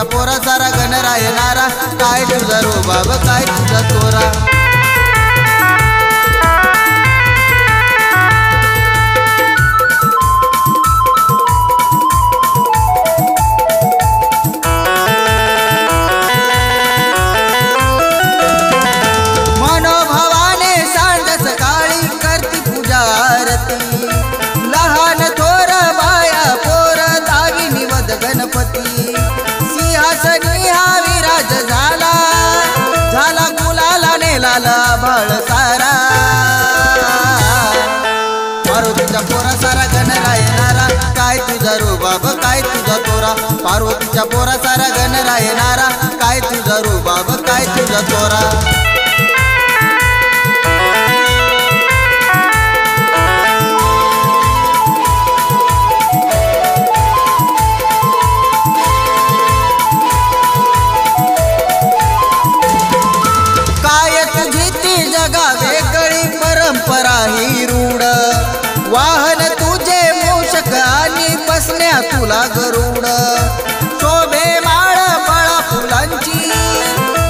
पार्वतीच्या पोरा सारा गणरा येणारा काय तुझा रुबाब काय तुझा तोरा मनोभावाने सांड सकाळी करती पूजा आरती लहान थोर बाया पोर दावी निवद गणपती सिंहासनी हा विराज झाला झाला गुलाला नेलाला बाळ सारा पार्वतीच्या पोरा सारा गणरा येणारा काय तुझा रुबाब काय तुझा तोरा पार्वतीच्या पोरा सारा गणरा येणारा काय तुझा रुबाब काय तुझा तोरा जगा वेगळी परंपरा ही रूढ वाहन तुझे मूषक आणि बसण्या तुला गरुड शोभे माळ फळा फुलांची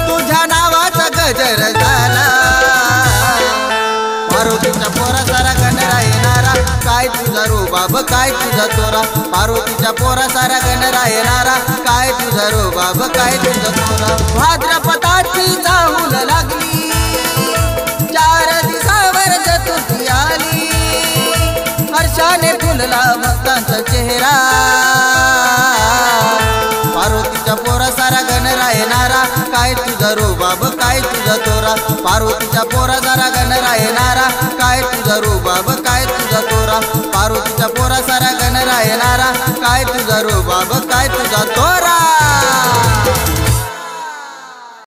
तुझ्या नावाचा गजर झाला पार्वतीच्या पोरा सारा गणरा येणारा काय तुझा रुबाब काय तुझा तोरा पार्वतीच्या पोरा सारा गणरा येणारा काय तुझा रुबाब काय तुझा तोरा भाद्रपदाची चाहूल लागली 4 दिवसावर चतुर्थी आली हर्षाने फुलला भक्तांचा चेहरा पार्वतीच्या पोरा सारा गणरा येणारा काय तुझा रुबाब काय तुझा तोरा पार्वतीच्या पोरा सारा गणरा येणारा काय तुझा रुबाब काय तुझा तोरा पार्वतीच्या पोरा सारा गणरा येणारा काय तुझा रुबाब काय तुझा तोरा